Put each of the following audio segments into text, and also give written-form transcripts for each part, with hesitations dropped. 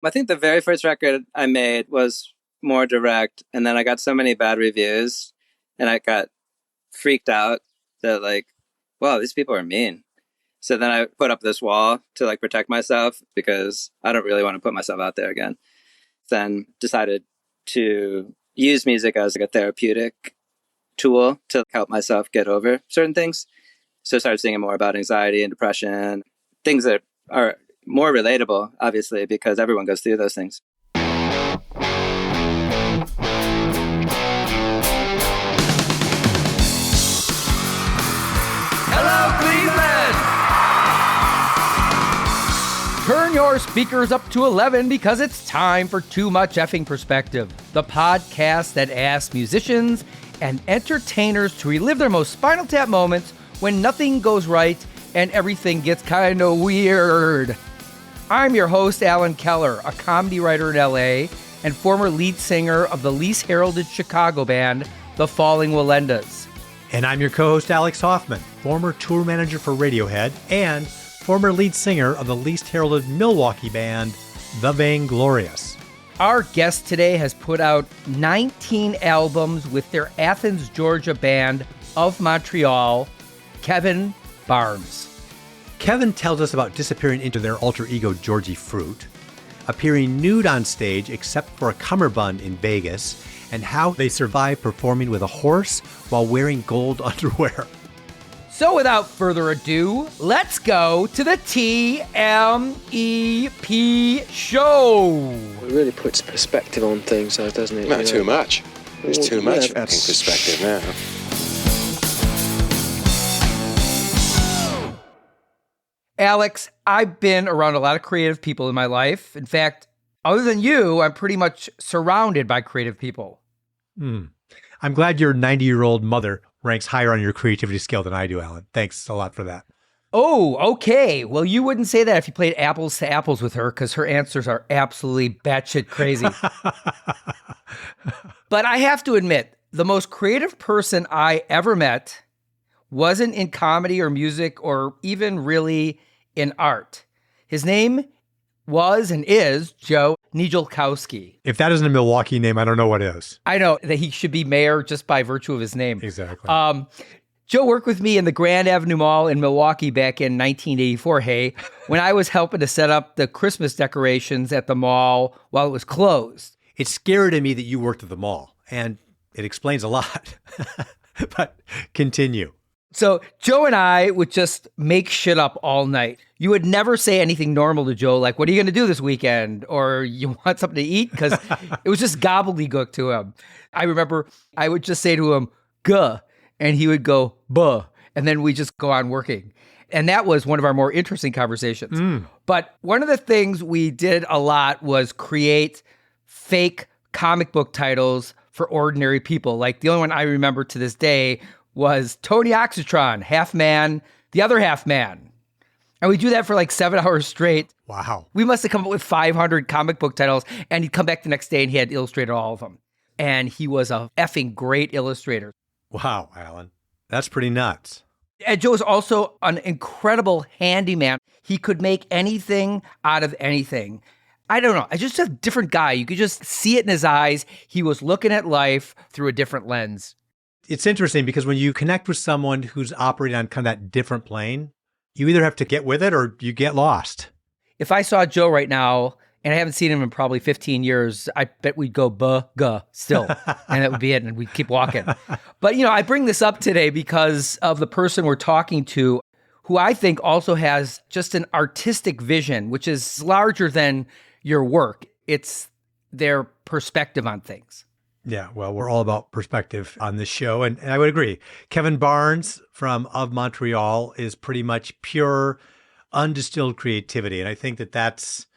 I think the very first record I made was more direct, and then I got so many bad reviews, and I got freaked out that like, wow, these people are mean. So then I put up this wall to like protect myself because I don't really want to put myself out there again. Then decided to use music as like a therapeutic tool to help myself get over certain things. So I started singing more about anxiety and depression, things that are more relatable, obviously, because everyone goes through those things. Hello, Cleveland! Turn your speakers up to 11 because it's time for Too Much Effing Perspective, the podcast that asks musicians and entertainers to relive their most Spinal Tap moments when nothing goes right and everything gets kind of weird. I'm your host, Alan Keller, a comedy writer in LA and former lead singer of the least heralded Chicago band, the Falling Wallendas. And I'm your co-host, Alex Hoffman, former tour manager for Radiohead and former lead singer of the least heralded Milwaukee band, the Vainglorious. Our guest today has put out 19 albums with their Athens, Georgia band of Montreal, Kevin Barnes. Kevin tells us about disappearing into their alter ego, Georgie Fruit, appearing nude on stage except for a cummerbund in Vegas, and how they survive performing with a horse while wearing gold underwear. So without further ado, let's go to the TMEP show. It really puts perspective on things, though, doesn't it? Not too much. There's too much Yeah, effing perspective now. Alex, I've been around a lot of creative people in my life. In fact, other than you, I'm pretty much surrounded by creative people. I'm glad your 90-year-old mother ranks higher on your creativity scale than I do, Alan. Thanks a lot for that. Oh, okay. Well, you wouldn't say that if you played apples to apples with her, because her answers are absolutely batshit crazy. But I have to admit, the most creative person I ever met wasn't in comedy or music or even really in art. His name was and is Joe Nijelkowski. If that isn't a Milwaukee name, I don't know what is. I know that he should be mayor just by virtue of his name. Exactly. Joe worked with me in the Grand Avenue Mall in Milwaukee back in 1984, when I was helping to set up the Christmas decorations at the mall while it was closed. It's scary to me that you worked at the mall, and it explains a lot. But continue. So Joe and I would just make shit up all night. You would never say anything normal to Joe, like, what are you going to do this weekend? Or you want something to eat? Because it was just gobbledygook to him. I remember I would just say to him, guh, and he would go, buh, and then we just go on working. And that was one of our more interesting conversations. But one of the things we did a lot was create fake comic book titles for ordinary people. Like the only one I remember to this day was Tony Oxytron, half man, the other half man. And we do that for like 7 hours straight. Wow. We must have come up with 500 comic book titles, and he'd come back the next day and he had illustrated all of them. And he was a effing great illustrator. Wow, Alan. That's pretty nuts. And Joe was also an incredible handyman. He could make anything out of anything. I don't know. Just a different guy. You could just see it in his eyes. He was looking at life through a different lens. It's interesting because when you connect with someone who's operating on kind of that different plane, you either have to get with it or you get lost. If I saw Joe right now, and I haven't seen him in probably 15 years, I bet we'd go buh-guh still. And that would be it. And we'd keep walking. But, I bring this up today because of the person we're talking to, who I think also has just an artistic vision, which is larger than your work. It's their perspective on things. Yeah, well, we're all about perspective on this show. And I would agree. Kevin Barnes from Of Montreal is pretty much pure, undistilled creativity. And I think that that's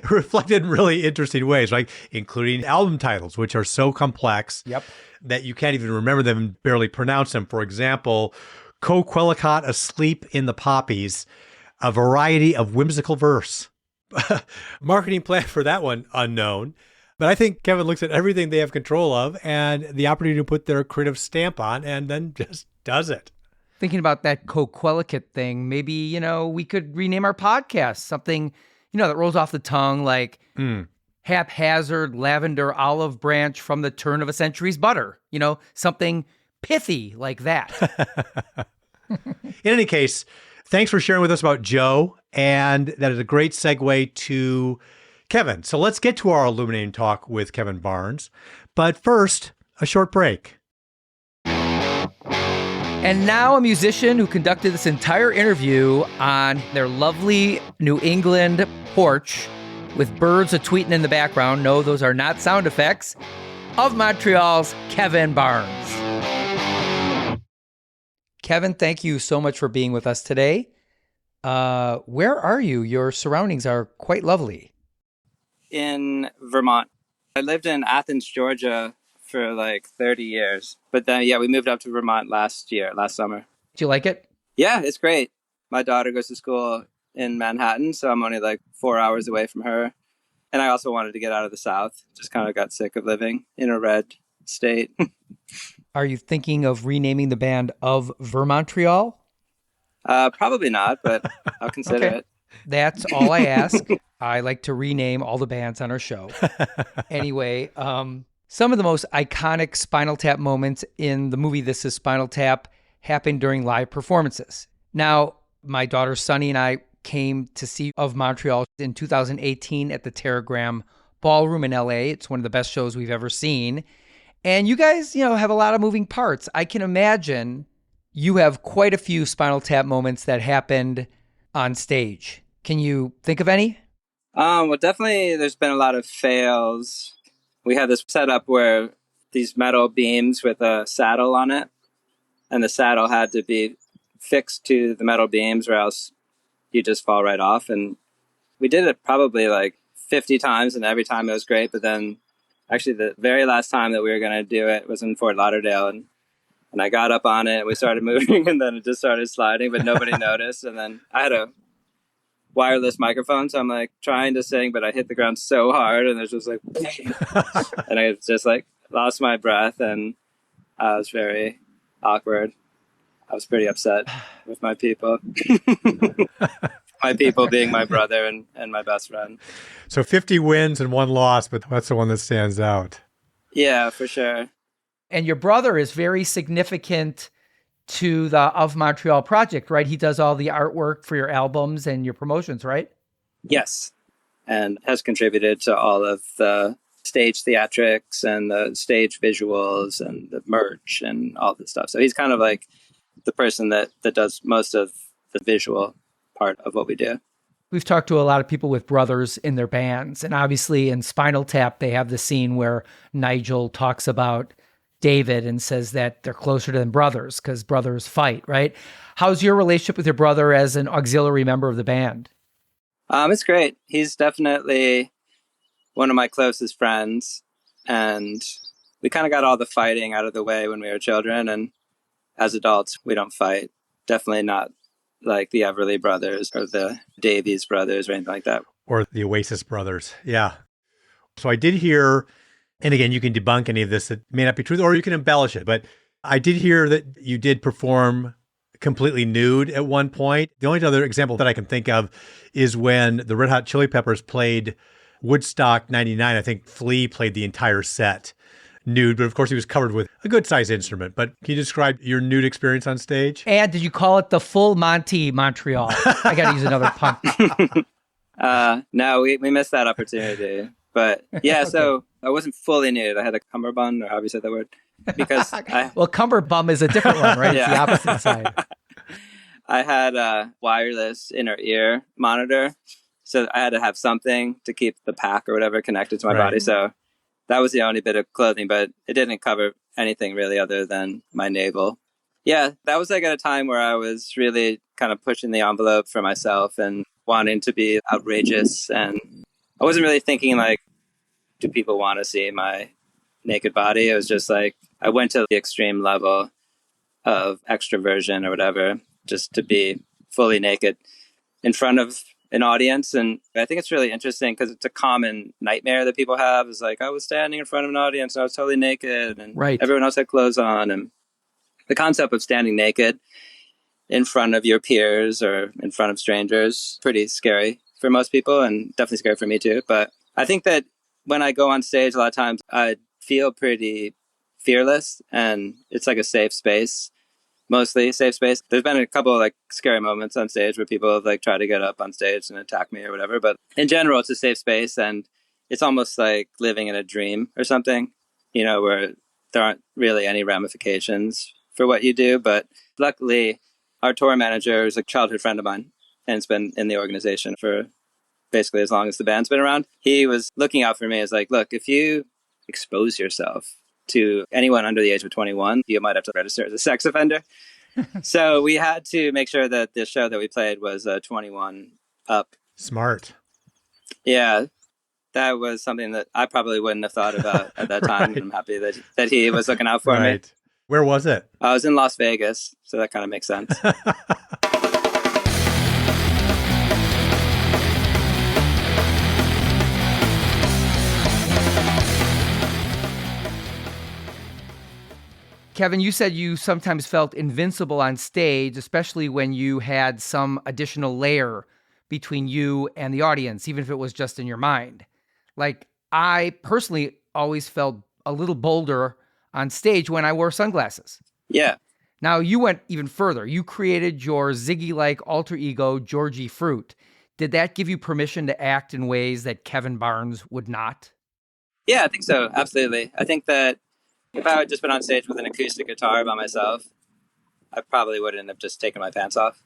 reflected in really interesting ways, like including album titles, which are so complex that you can't even remember them and barely pronounce them. For example, Coquelicot Asleep in the Poppies, a variety of whimsical verse. Marketing plan for that one, unknown. But I think Kevin looks at everything they have control of and the opportunity to put their creative stamp on and then just does it. Thinking about that Coquelicot thing, maybe, we could rename our podcast something that rolls off the tongue like haphazard lavender olive branch from the turn of a century's butter. Something pithy like that. In any case, thanks for sharing with us about Joe. And that is a great segue to Kevin. So let's get to our illuminating talk with Kevin Barnes. But first, a short break. And now a musician who conducted this entire interview on their lovely New England porch with birds a-tweeting in the background. No, those are not sound effects. Of Montreal's Kevin Barnes. Kevin, thank you so much for being with us today. Where are you? Your surroundings are quite lovely. In Vermont. I lived in Athens, Georgia for like 30 years. But then, we moved up to Vermont last summer. Do you like it? Yeah, it's great. My daughter goes to school in Manhattan, so I'm only like 4 hours away from her. And I also wanted to get out of the South. Just kind of got sick of living in a red state. Are you thinking of renaming the band Of Vermontreal? Probably not, but I'll consider it. That's all I ask. I like to rename all the bands on our show. Anyway, some of the most iconic Spinal Tap moments in the movie This Is Spinal Tap happened during live performances. Now, my daughter Sunny and I came to see Of Montreal in 2018 at the Terragram Ballroom in LA. It's one of the best shows we've ever seen. And you guys, have a lot of moving parts. I can imagine you have quite a few Spinal Tap moments that happened on stage. Can you think of any? Well, definitely there's been a lot of fails. We had this setup where these metal beams with a saddle on it, and the saddle had to be fixed to the metal beams or else you just fall right off. And we did it probably like 50 times, and every time it was great. But then actually the very last time that we were going to do it was in Fort Lauderdale, and I got up on it and we started moving and then it just started sliding, but nobody noticed. And then I had a wireless microphone, so I'm like trying to sing, but I hit the ground so hard and it's just like and I just like lost my breath, and I was very awkward. I was pretty upset with my people. My people being my brother and my best friend. So 50 wins and 1 loss, but that's the one that stands out. Yeah, for sure. And your brother is very significant to the Of Montreal project, right? He does all the artwork for your albums and your promotions, right? Yes. And has contributed to all of the stage theatrics and the stage visuals and the merch and all this stuff. So he's kind of like the person that does most of the visual part of what we do. We've talked to a lot of people with brothers in their bands. And obviously in Spinal Tap, they have the scene where Nigel talks about David and says that they're closer than brothers because brothers fight, right? How's your relationship with your brother as an auxiliary member of the band? It's great. He's definitely one of my closest friends. And we kind of got all the fighting out of the way when we were children. And as adults, we don't fight. Definitely not like the Everly brothers or the Davies brothers or anything like that. Or the Oasis brothers. Yeah. So I did hear, and again, you can debunk any of this that may not be true, or you can embellish it, but I did hear that you did perform completely nude at one point. The only other example that I can think of is when the Red Hot Chili Peppers played Woodstock 99. I think Flea played the entire set nude, but of course he was covered with a good sized instrument. But can you describe your nude experience on stage? And did you call it the full Monty Montreal? I got to use another pun. No, we missed that opportunity. But yeah, Okay. So I wasn't fully nude. I had a cummerbund, or however you said that word. Because Well, cummerbum is a different one, right? It's the Yeah. opposite side. I had a wireless inner ear monitor. So I had to have something to keep the pack or whatever connected to my Right. body. So that was the only bit of clothing, but it didn't cover anything really other than my navel. Yeah, that was like at a time where I was really kind of pushing the envelope for myself and wanting to be outrageous. And I wasn't really thinking like, do people want to see my naked body? It was just like, I went to the extreme level of extroversion or whatever, just to be fully naked in front of an audience. And I think it's really interesting because it's a common nightmare that people have, is like, I was standing in front of an audience and I was totally naked and Right. everyone else had clothes on. And the concept of standing naked in front of your peers or in front of strangers, pretty scary for most people and definitely scary for me too. But I think that when I go on stage, a lot of times I feel pretty fearless and it's like a safe space, mostly safe space. There's been a couple of like scary moments on stage where people have like tried to get up on stage and attack me or whatever. But in general, it's a safe space and it's almost like living in a dream or something, you know, where there aren't really any ramifications for what you do. But luckily, our tour manager is a childhood friend of mine and it's been in the organization for basically as long as the band's been around. He was looking out for me as like, look, if you expose yourself to anyone under the age of 21, you might have to register as a sex offender. So we had to make sure that the show that we played was 21 up. Smart. Yeah, that was something that I probably wouldn't have thought about at that time. Right. I'm happy that he was looking out for me. Where was it? I was in Las Vegas, so that kind of makes sense. Kevin, you said you sometimes felt invincible on stage, especially when you had some additional layer between you and the audience, even if it was just in your mind. Like, I personally always felt a little bolder on stage when I wore sunglasses. Yeah. Now, you went even further. You created your Ziggy-like alter ego, Georgie Fruit. Did that give you permission to act in ways that Kevin Barnes would not? Yeah, I think so. Absolutely. I think that if I had just been on stage with an acoustic guitar by myself, I probably wouldn't have just taken my pants off.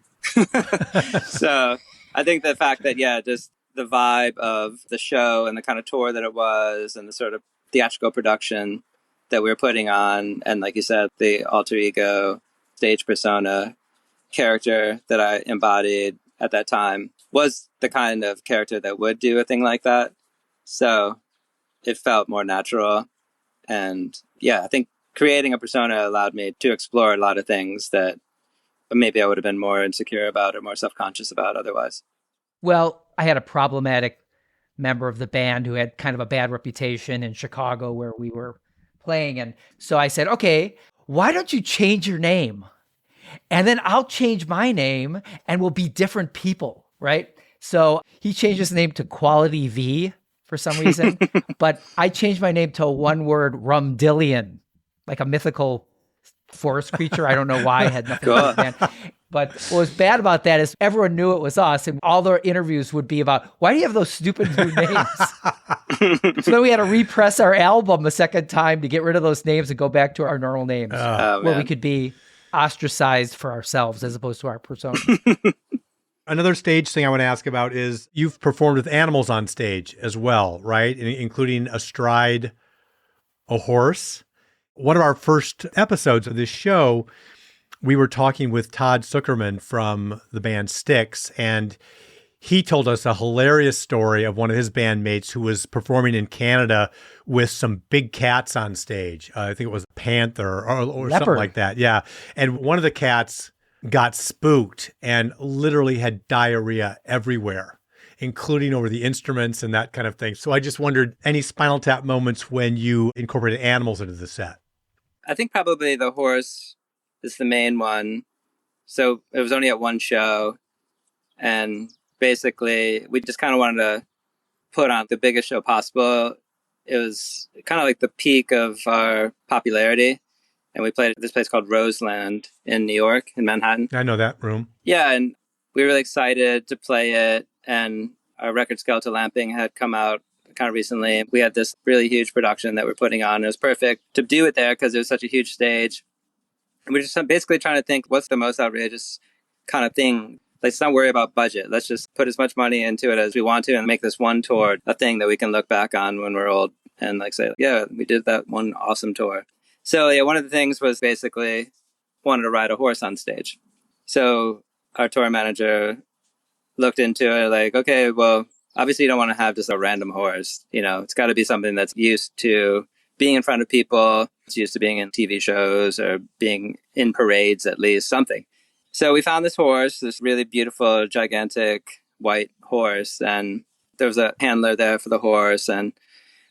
So I think the fact that, yeah, just the vibe of the show and the kind of tour that it was and the sort of theatrical production that we were putting on, and like you said, the alter ego stage persona character that I embodied at that time was the kind of character that would do a thing like that. So it felt more natural. And yeah, I think creating a persona allowed me to explore a lot of things that maybe I would have been more insecure about or more self-conscious about otherwise. Well, I had a problematic member of the band who had kind of a bad reputation in Chicago where we were playing. And so I said, okay, why don't you change your name? And then I'll change my name and we'll be different people, right? So he changed his name to Quality V for some reason, but I changed my name to a one-word Rumdillion, like a mythical forest creature. I don't know why. I had nothing to do with that. But what was bad about that is everyone knew it was us, and all their interviews would be about, why do you have those stupid new names? So then we had to repress our album a second time to get rid of those names and go back to our normal names, where we could be ostracized for ourselves as opposed to our persona. Another stage thing I want to ask about is you've performed with animals on stage as well, right? Including astride a horse. One of our first episodes of this show, we were talking with Todd Zuckerman from the band Styx, and he told us a hilarious story of one of his bandmates who was performing in Canada with some big cats on stage. I think it was a panther or something like that. Yeah. And one of the cats got spooked and literally had diarrhea everywhere, including over the instruments and that kind of thing. So I just wondered, any Spinal Tap moments when you incorporated animals into the set? I think probably the horse is the main one. So it was only at one show. And basically, we just kind of wanted to put on the biggest show possible. It was kind of like the peak of our popularity. And we played at this place called Roseland in New York, in Manhattan. I know that room. Yeah, and we were really excited to play it. And our record Skeletal Lamping had come out kind of recently. We had this really huge production that we're putting on. It was perfect to do it there because it was such a huge stage. And we're just basically trying to think, what's the most outrageous kind of thing? Let's not worry about budget. Let's just put as much money into it as we want to and make this one tour a thing that we can look back on when we're old and like say, yeah, we did that one awesome tour. So yeah, one of the things was basically wanted to ride a horse on stage. So our tour manager looked into it like, okay, well, obviously you don't want to have just a random horse. You know, it's got to be something that's used to being in front of people. It's used to being in TV shows or being in parades, at least something. So we found this horse, this really beautiful, gigantic white horse. And there was a handler there for the horse. And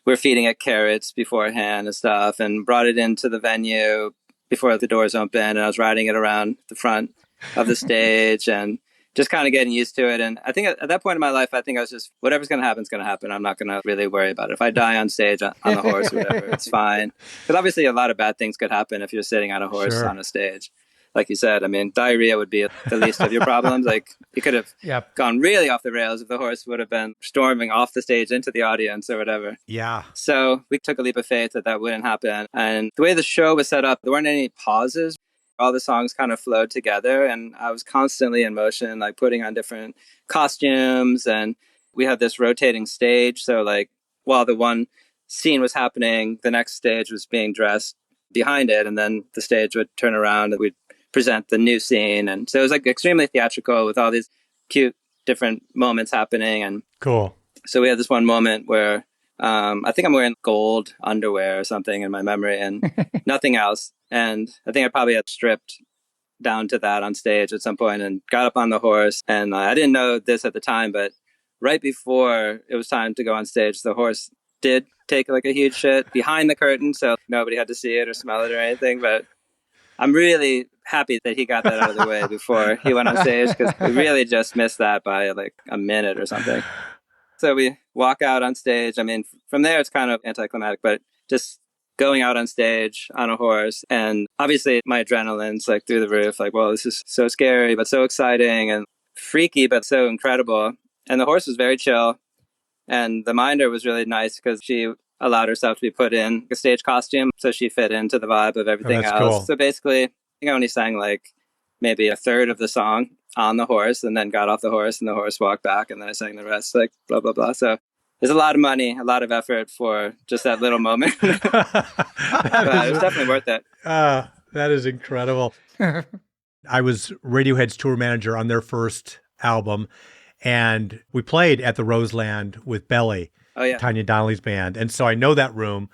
we're feeding it carrots beforehand and stuff, and brought it into the venue before the doors opened. And I was riding it around the front of the stage and just kind of getting used to it. And I think at that point in my life, I think I was just, whatever's going to happen is going to happen. I'm not going to really worry about it. If I die on stage on the horse or whatever, it's fine. Because obviously a lot of bad things could happen if you're sitting on a horse Sure. on a stage. Like you said, I mean, diarrhea would be the least of your problems. Like you could have gone really off the rails if the horse would have been storming off the stage into the audience or whatever. Yeah. So we took a leap of faith that wouldn't happen. And the way the show was set up, there weren't any pauses. All the songs kind of flowed together, and I was constantly in motion, like putting on different costumes. And we had this rotating stage. So like while the one scene was happening, the next stage was being dressed behind it. And then the stage would turn around and we'd present the new scene. And so it was like extremely theatrical with all these cute different moments happening. And cool. So we had this one moment where I think I'm wearing gold underwear or something in my memory and nothing else. And I think I probably had stripped down to that on stage at some point and got up on the horse. And I didn't know this at the time, but right before it was time to go on stage, the horse did take like a huge shit behind the curtain. So nobody had to see it or smell it or anything. But I'm really happy that he got that out of the way before he went on stage, because we really just missed that by like a minute or something. So we walk out on stage. I mean, from there, it's kind of anticlimactic, but just going out on stage on a horse. And obviously my adrenaline's like through the roof, like, well, this is so scary, but so exciting and freaky, but so incredible. And the horse was very chill. And the minder was really nice because she allowed herself to be put in a stage costume. So she fit into the vibe of everything else. Cool. So basically, I think I only sang like maybe a third of the song on the horse and then got off the horse and the horse walked back. And then I sang the rest, like blah, blah, blah. So there's a lot of money, a lot of effort for just that little moment. But it was definitely worth it. That is incredible. I was Radiohead's tour manager on their first album, and we played at the Roseland with Belly, Tanya Donnelly's band. And so I know that room.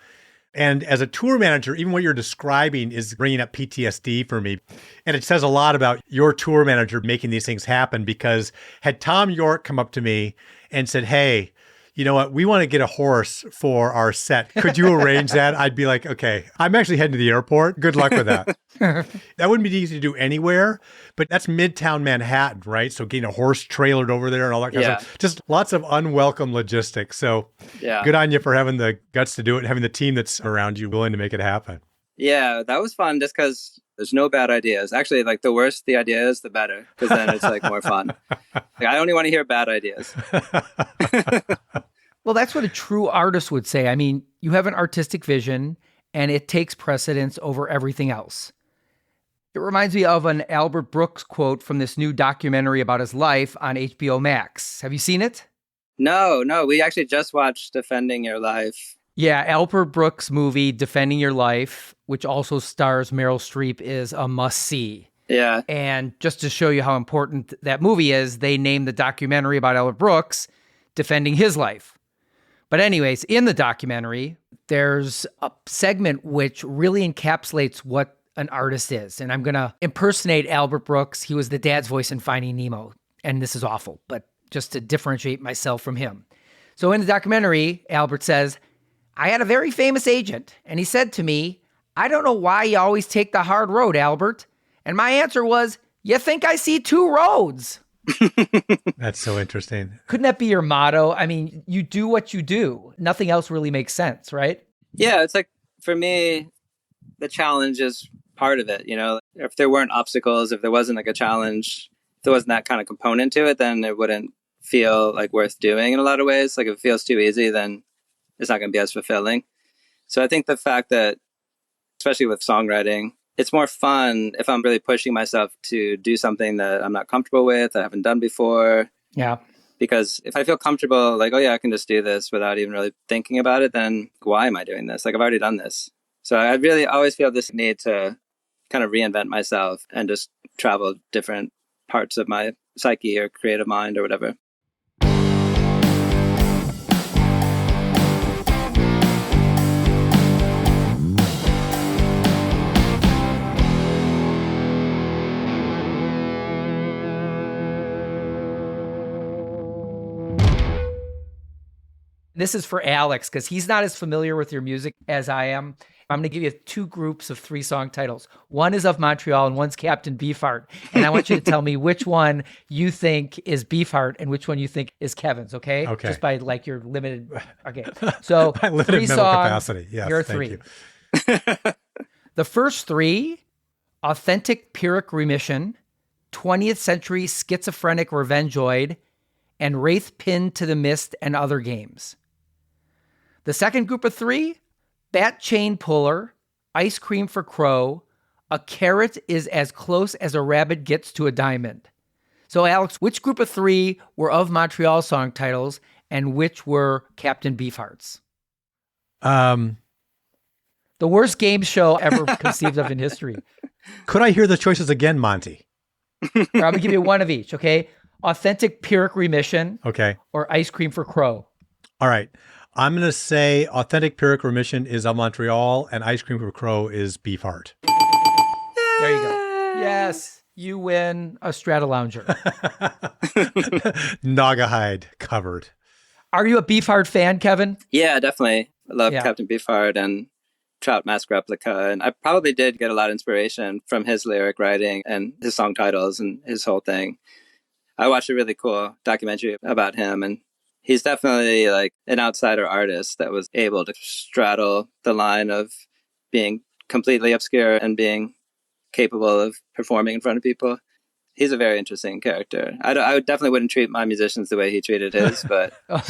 And as a tour manager, even what you're describing is bringing up PTSD for me. And it says a lot about your tour manager making these things happen, because had Tom York come up to me and said, hey, you know what, we want to get a horse for our set. Could you arrange that? I'd be like, okay, I'm actually heading to the airport. Good luck with that. That wouldn't be easy to do anywhere, but that's Midtown Manhattan, right? So getting a horse trailered over there and all that kind of stuff. Just lots of unwelcome logistics. So good on you for having the guts to do it and having the team that's around you willing to make it happen. Yeah, that was fun just because there's no bad ideas. Actually, like the worse the idea is, the better, because then it's like more fun. Like, I only want to hear bad ideas. Well, that's what a true artist would say. I mean, you have an artistic vision and it takes precedence over everything else. It reminds me of an Albert Brooks quote from this new documentary about his life on HBO Max. Have you seen it? No. We actually just watched Defending Your Life. Yeah, Albert Brooks' movie, Defending Your Life, which also stars Meryl Streep, is a must-see. Yeah. And just to show you how important that movie is, they named the documentary about Albert Brooks Defending His Life. But anyways, in the documentary, there's a segment which really encapsulates what an artist is. And I'm going to impersonate Albert Brooks. He was the dad's voice in Finding Nemo. And this is awful, but just to differentiate myself from him. So in the documentary, Albert says, I had a very famous agent, and he said to me, I don't know why you always take the hard road, Albert. And my answer was, you think I see two roads? That's so interesting. Couldn't that be your motto? I mean, you do what you do. Nothing else really makes sense, right? Yeah, it's like, for me, the challenge is part of it. You know, if there weren't obstacles, if there wasn't like a challenge, if there wasn't that kind of component to it, then it wouldn't feel like worth doing in a lot of ways. Like if it feels too easy, then it's not going to be as fulfilling. So I think the fact that, especially with songwriting, it's more fun if I'm really pushing myself to do something that I'm not comfortable with, that I haven't done before. Yeah. Because if I feel comfortable, like, oh yeah, I can just do this without even really thinking about it, then why am I doing this? Like I've already done this. So I really always feel this need to kind of reinvent myself and just travel different parts of my psyche or creative mind or whatever. This is for Alex, because he's not as familiar with your music as I am. I'm going to give you 2 groups of 3 song titles. One is of Montreal and one's Captain Beefheart. And I want you to tell me which one you think is Beefheart and which one you think is Kevin's, okay? Okay. Just by like your limited, okay. So My limited 3 mental songs, capacity. Yes, your thank 3. you. The first 3, Authentic Pyrrhic Remission, 20th Century Schizophrenic Revengeoid, and Wraith Pinned to the Mist and Other Games. The second group of 3, Bat Chain Puller, Ice Cream for Crow, A Carrot is as Close as a Rabbit Gets to a Diamond. So, Alex, which group of 3 were of Montreal song titles and which were Captain Beefheart's? The worst game show ever conceived of in history. Could I hear the choices again, Monty? I'm going to give you one of each, okay? Authentic Pyrrhic Remission, Okay. or Ice Cream for Crow. All right. I'm going to say Authentic Pyrrhic Remission is of Montreal and Ice Cream for Crow is Beefheart. There you go. Yes, you win a Stratalounger. Naugahyde covered. Are you a Beefheart fan, Kevin? Yeah, definitely. I love Yeah. Captain Beefheart and Trout Mask Replica. And I probably did get a lot of inspiration from his lyric writing and his song titles and his whole thing. I watched a really cool documentary about him, and he's definitely like an outsider artist that was able to straddle the line of being completely obscure and being capable of performing in front of people. He's a very interesting character. I definitely wouldn't treat my musicians the way he treated his, but Oh,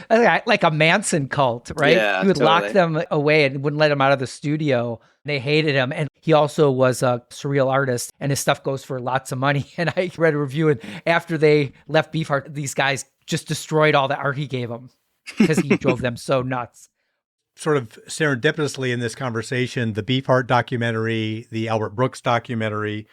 yeah. Like a Manson cult, right? Yeah, He would lock totally. them away and wouldn't let them out of the studio. They hated him. And he also was a surreal artist, and his stuff goes for lots of money. And I read a review, and after they left Beefheart, these guys just destroyed all the art he gave them because he drove them so nuts. Sort of serendipitously in this conversation, the Beefheart documentary, the Albert Brooks documentary,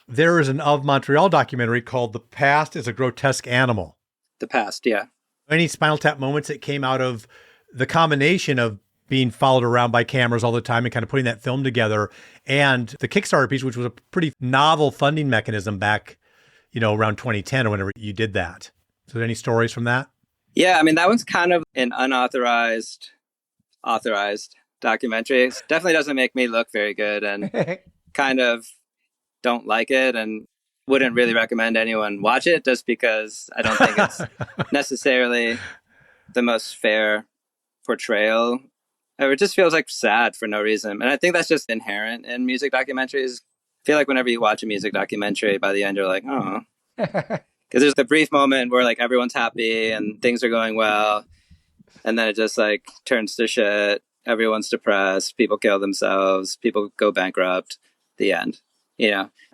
there is an Of Montreal documentary called The Past is a Grotesque Animal. the past, yeah. Any Spinal Tap moments that came out of the combination of being followed around by cameras all the time and kind of putting that film together, and the Kickstarter piece, which was a pretty novel funding mechanism back, around 2010 or whenever you did that. So any stories from that? Yeah, I mean, that one's kind of an unauthorized, authorized documentary. It definitely doesn't make me look very good, and kind of don't like it, and wouldn't really recommend anyone watch it just because I don't think it's necessarily the most fair portrayal. It just feels like sad for no reason. And I think that's just inherent in music documentaries. I feel like whenever you watch a music documentary, by the end, you're like, oh. Because there's the brief moment where like everyone's happy and things are going well. And then it just like turns to shit. Everyone's depressed. People kill themselves. People go bankrupt. The end.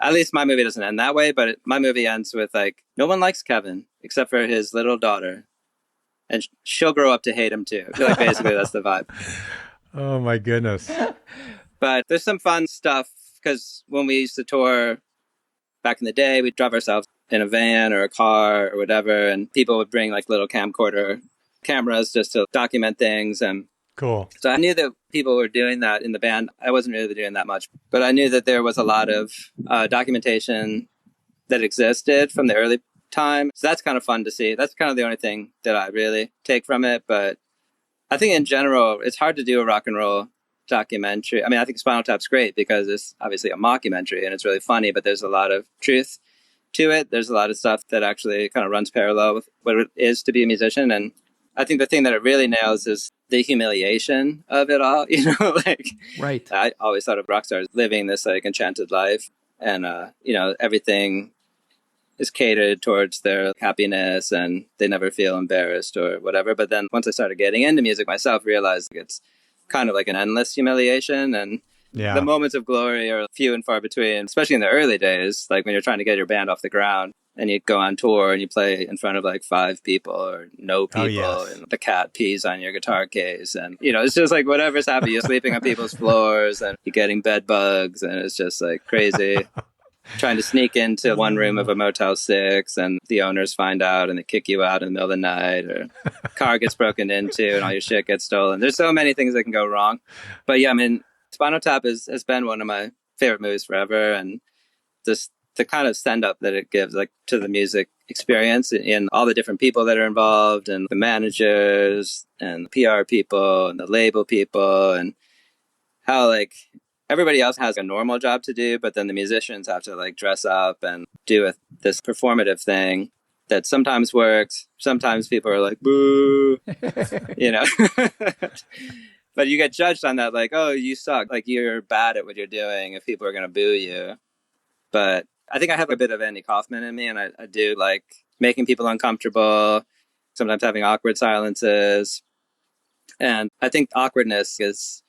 At least my movie doesn't end that way, but my movie ends with like, no one likes Kevin except for his little daughter. And she'll grow up to hate him too. I feel like basically that's the vibe. Oh my goodness. But there's some fun stuff because when we used to tour back in the day, we'd drive ourselves in a van or a car or whatever. And people would bring like little camcorder cameras just to document things. And Cool. so I knew that people were doing that in the band. I wasn't really doing that much, but I knew that there was a lot of documentation that existed from the early time. So that's kind of fun to see. That's kind of the only thing that I really take from it. But I think in general, it's hard to do a rock and roll documentary. I mean, I think Spinal Tap's great because it's obviously a mockumentary and it's really funny, but there's a lot of truth to it. There's a lot of stuff that actually kind of runs parallel with what it is to be a musician. And I think the thing that it really nails is the humiliation of it all. Right. I always thought of rock stars living this like enchanted life, and everything is catered towards their happiness and they never feel embarrassed or whatever. But then once I started getting into music myself, realized it's kind of like an endless humiliation, and the moments of glory are few and far between, especially in the early days, like when you're trying to get your band off the ground and you go on tour and you play in front of like 5 people or no people, and the cat pees on your guitar case, and it's just like whatever's happening. You're sleeping on people's floors and you're getting bed bugs, and it's just like crazy. Trying to sneak into one room of a Motel 6 and the owners find out and they kick you out in the middle of the night, or car gets broken into and all your shit gets stolen. There's so many things that can go wrong. But yeah, I mean, Spinal Tap has been one of my favorite movies forever, and just the kind of send up that it gives like to the music experience and all the different people that are involved, and the managers and the PR people and the label people, and how like everybody else has a normal job to do, but then the musicians have to like dress up and do this performative thing that sometimes works. Sometimes people are like, boo, you know. But you get judged on that, like, oh, you suck. Like, you're bad at what you're doing if people are going to boo you. But I think I have a bit of Andy Kaufman in me, and I do like making people uncomfortable, sometimes having awkward silences. And I think awkwardness is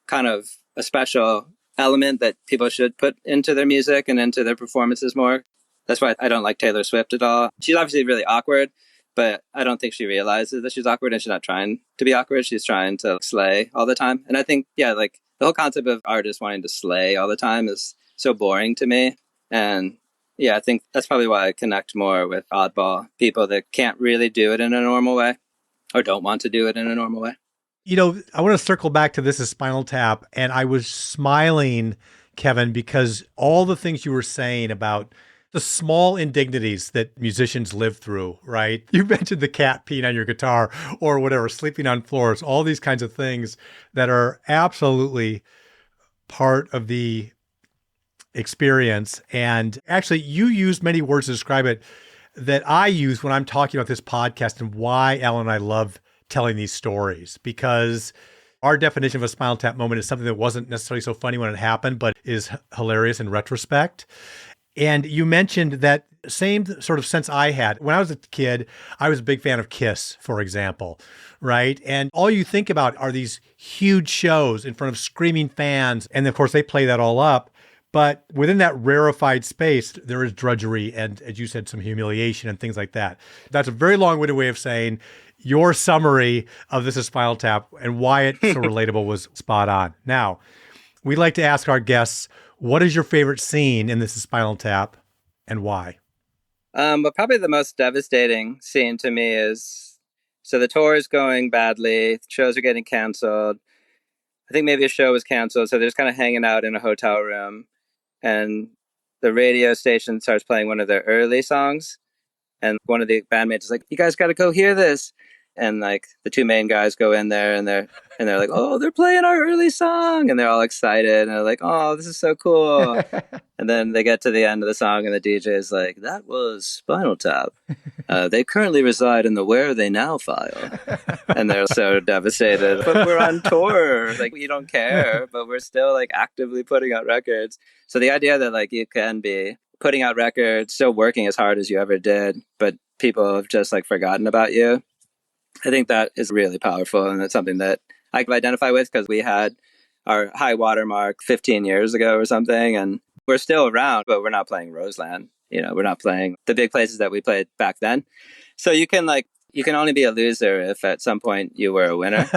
kind of a special element that people should put into their music and into their performances more. That's why I don't like Taylor Swift at all. She's obviously really awkward, but I don't think she realizes that she's awkward, and she's not trying to be awkward. She's trying to slay all the time. And I think, yeah, like the whole concept of artists wanting to slay all the time is so boring to me. And yeah, I think that's probably why I connect more with oddball people that can't really do it in a normal way or don't want to do it in a normal way. You know, I want to circle back to This Is Spinal Tap. And I was smiling, Kevin, because all the things you were saying about the small indignities that musicians live through, right? You mentioned the cat peeing on your guitar or whatever, sleeping on floors, all these kinds of things that are absolutely part of the experience. And actually, you used many words to describe it that I use when I'm talking about this podcast and why Alan and I love telling these stories, because our definition of a Spinal Tap moment is something that wasn't necessarily so funny when it happened, but is hilarious in retrospect. And you mentioned that same sort of sense I had. When I was a kid, I was a big fan of Kiss, for example, right? And all you think about are these huge shows in front of screaming fans. And of course, they play that all up. But within that rarefied space, there is drudgery and, as you said, some humiliation and things like that. That's a very long-winded way of saying your summary of This Is Spinal Tap and why it's so relatable was spot on. Now, we like to ask our guests, what is your favorite scene in This Is Spinal Tap and why? But probably the most devastating scene to me is, so the tour is going badly, shows are getting canceled. I think maybe a show was canceled, so they're just kind of hanging out in a hotel room. And the radio station starts playing one of their early songs. And one of the bandmates is like, you guys got to go hear this. And like the two main guys go in there and they're like, oh, they're playing our early song. And they're all excited. And they're like, oh, this is so cool. And then they get to the end of the song and the DJ is like, that was Spinal Tap. They currently reside in the Where Are They Now file. And they're so devastated. But we're on tour. Like, you don't care, but we're still like actively putting out records. So the idea that like you can be putting out records, still working as hard as you ever did, but people have just like forgotten about you. I think that is really powerful. And it's something that I can identify with because we had our high watermark 15 years ago or something. And we're still around, but we're not playing Roseland. You know, we're not playing the big places that we played back then. So you can only be a loser if at some point you were a winner.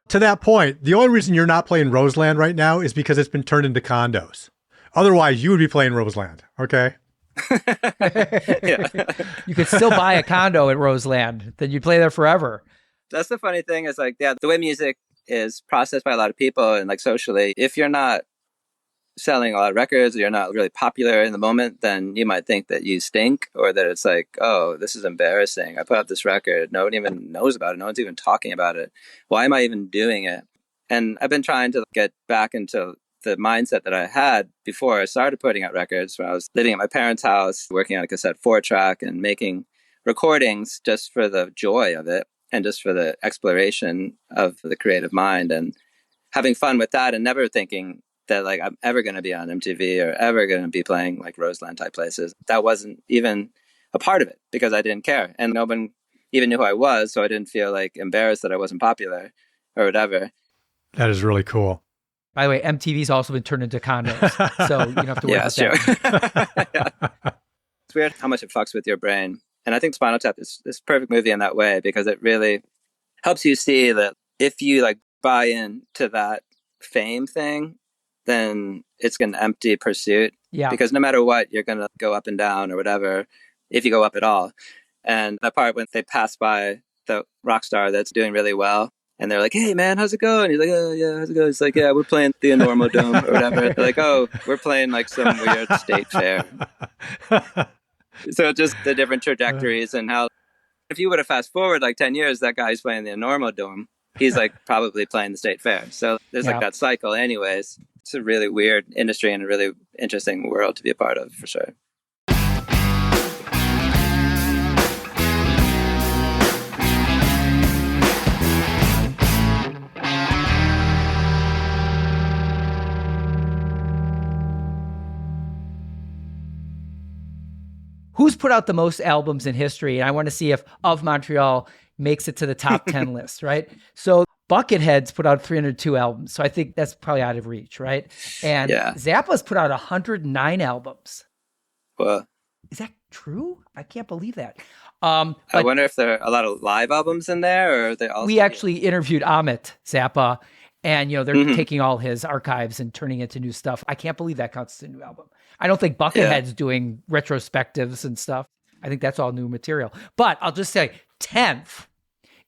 To that point, the only reason you're not playing Roseland right now is because it's been turned into condos. Otherwise, you would be playing Roseland, okay? Yeah. You could still buy a condo at Roseland, then you'd play there forever. That's the funny thing is like, yeah, the way music is processed by a lot of people and like socially, if you're not selling a lot of records or you're not really popular in the moment, then you might think that you stink or that it's like, oh, this is embarrassing. I put out this record. No one even knows about it. No one's even talking about it. Why am I even doing it? And I've been trying to get back into the mindset that I had before I started putting out records, when I was living at my parents' house, working on a cassette 4-track and making recordings just for the joy of it and just for the exploration of the creative mind and having fun with that and never thinking that like I'm ever going to be on MTV or ever going to be playing like Roseland type places. That wasn't even a part of it because I didn't care. And no one even knew who I was. So I didn't feel like embarrassed that I wasn't popular or whatever. That is really cool. By the way, MTV's also been turned into condos, so you don't have to worry about that. Yeah. It's weird how much it fucks with your brain. And I think Spinal Tap is this perfect movie in that way because it really helps you see that if you like buy into that fame thing, then it's an empty pursuit. Yeah. Because no matter what, you're going to go up and down or whatever, if you go up at all. And that part when they pass by the rock star that's doing really well, and they're like, hey, man, how's it going? He's like, oh, yeah, how's it going? It's like, yeah, we're playing the Enormo Dome or whatever. They're like, oh, we're playing like some weird state fair. So just the different trajectories and how, if you would have fast forward like 10 years, that guy's playing the Enormo Dome. he's like probably playing the state fair. So there's like Yeah. that cycle anyways. It's a really weird industry and a really interesting world to be a part of for sure. Who's put out the most albums in history? And I want to see if Of Montreal makes it to the top 10 list, right? So Buckethead's put out 302 albums. So I think that's probably out of reach, right? And Yeah. Zappa's put out 109 albums. Well, Is that true? I can't believe that. I But wonder if there are a lot of live albums in there, or are they also... we actually interviewed Amit Zappa, and they're Mhm. taking all his archives and turning it into new stuff. I can't believe that counts as a new album. I don't think Buckethead's doing retrospectives and stuff. I think that's all new material. But I'll just say 10th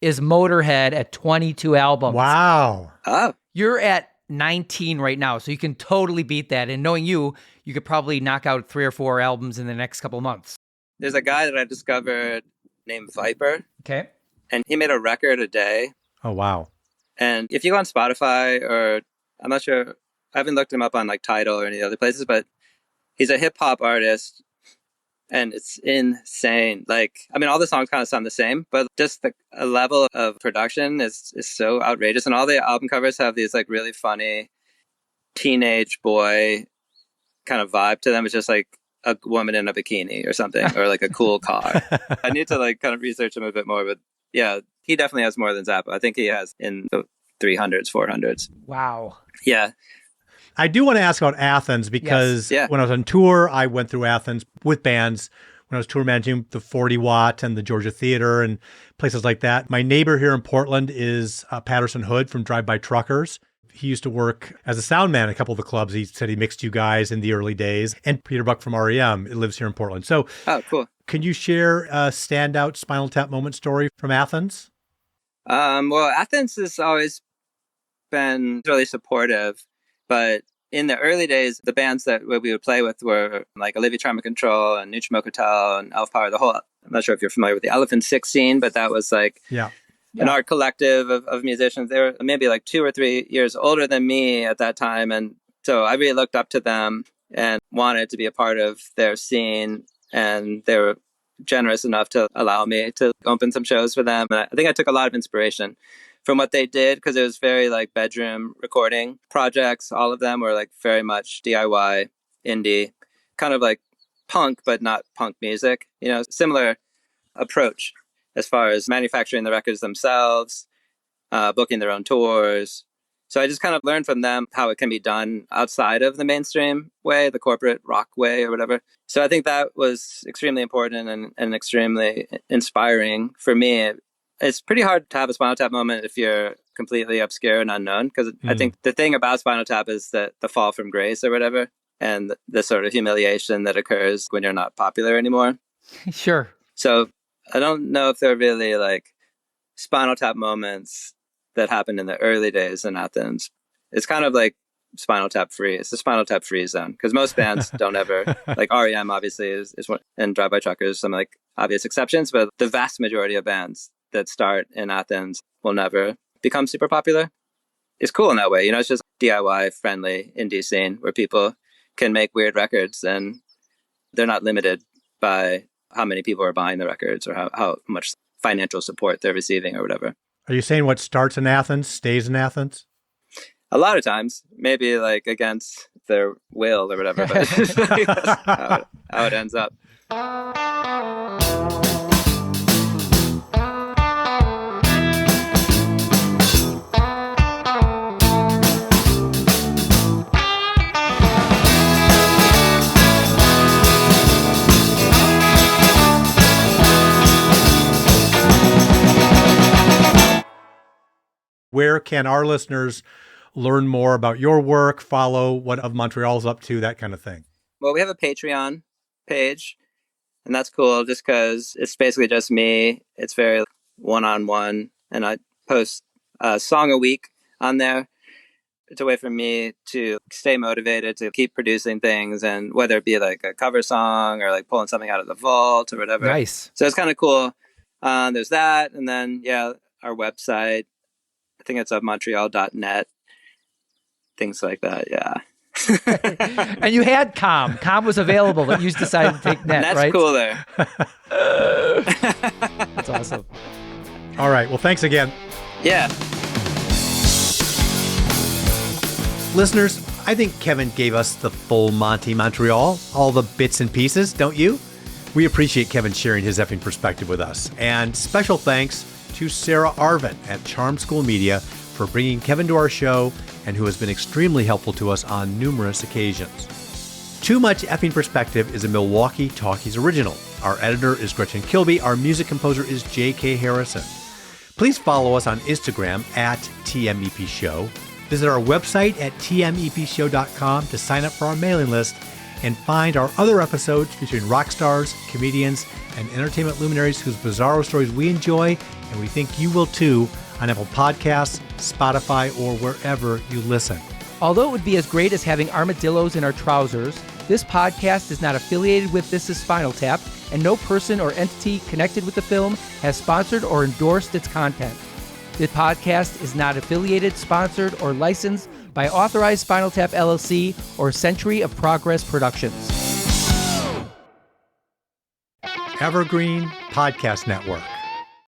is Motorhead at 22 albums. Wow. Oh, You're at 19 right now, so you can totally beat that. And knowing you could probably knock out 3 or 4 albums in the next couple of months. there's a guy that I discovered named Viper, Okay. and he made a record a day. Oh, wow. And if you go on Spotify, or I'm not sure, I haven't looked him up on like Tidal or any other places, but he's a hip hop artist, and it's insane. Like, I mean, all the songs kind of sound the same, but just the a level of production is so outrageous. And all the album covers have these like really funny teenage boy kind of vibe to them. It's just like a woman in a bikini or something, or like a cool car. I need to like kind of research him a bit more, but yeah, he definitely has more than Zappa. I think he has in the 300s, 400s. Wow. Yeah. I do want to ask about Athens because Yes. Yeah. when I was on tour, I went through Athens with bands when I was tour managing the 40 Watt and the Georgia Theater and places like that. My neighbor here in Portland is Patterson Hood from Drive By Truckers. He used to work as a sound man at a couple of the clubs. He said he mixed you guys in the early days. And Peter Buck from REM lives here in Portland. So Oh, cool. can you share a standout Spinal Tap moment story from Athens? Well, Athens has always been really supportive, but in the early days, the bands that we would play with were like Olivia Tremor Control and Nutrimilk Hotel and Elf Power. I'm not sure if you're familiar with the Elephant 16, but that was like Yeah. an art collective of musicians. They were maybe like 2 or 3 years older than me at that time. And so I really looked up to them and wanted to be a part of their scene. And they were generous enough to allow me to open some shows for them. And I think I took a lot of inspiration from what they did, because it was very like bedroom recording projects. All of them were like very much DIY, indie, kind of like punk, but not punk music, similar approach as far as manufacturing the records themselves, booking their own tours. So I just kind of learned from them how it can be done outside of the mainstream way, the corporate rock way or whatever. So I think that was extremely important and extremely inspiring for me. It's pretty hard to have a Spinal Tap moment if you're completely obscure and unknown, because I think the thing about Spinal Tap is that the fall from grace or whatever, and the sort of humiliation that occurs when you're not popular anymore. Sure. So I don't know if there are really like Spinal Tap moments that happened in the early days in Athens. It's kind of like Spinal Tap free. It's the Spinal Tap free zone, because most bands don't ever, like REM obviously is one, and Drive By Truckers, some like obvious exceptions, but the vast majority of bands that start in Athens will never become super popular. It's cool in that way. It's just DIY friendly indie scene where people can make weird records and they're not limited by how many people are buying the records or how much financial support they're receiving or whatever. Are you saying what starts in Athens stays in Athens? A lot of times, maybe like against their will or whatever, but that's how it ends up. Where can our listeners learn more about your work, follow what Of Montreal's up to, that kind of thing? Well, we have a Patreon page, and that's cool just because it's basically just me. It's very one-on-one, and I post a song a week on there. It's a way for me to stay motivated to keep producing things, and whether it be like a cover song or like pulling something out of the vault or whatever. Nice. So it's kind of cool. There's that, and then, our website, I think it's Montreal.net, things like that. Yeah. And you had Com. Com was available, but you decided to take Net, That's right? cooler. That's awesome. All right. Well, thanks again. Yeah. Listeners, I think Kevin gave us the full Monty Montreal, all the bits and pieces, don't you? We appreciate Kevin sharing his effing perspective with us. And special thanks to Sarah Arvin at Charm School Media for bringing Kevin to our show and who has been extremely helpful to us on numerous occasions. Too Much Effing Perspective is a Milwaukee Talkies original. Our editor is Gretchen Kilby. Our music composer is J.K. Harrison. Please follow us on Instagram at TMEP Show. Visit our website at tmepshow.com to sign up for our mailing list and find our other episodes featuring rock stars, comedians, and entertainment luminaries whose bizarro stories we enjoy, and we think you will too, on Apple Podcasts, Spotify, or wherever you listen. Although it would be as great as having armadillos in our trousers, this podcast is not affiliated with This Is Spinal Tap, and no person or entity connected with the film has sponsored or endorsed its content. The podcast is not affiliated, sponsored, or licensed by Authorized Spinal Tap LLC or Century of Progress Productions. Evergreen Podcast Network.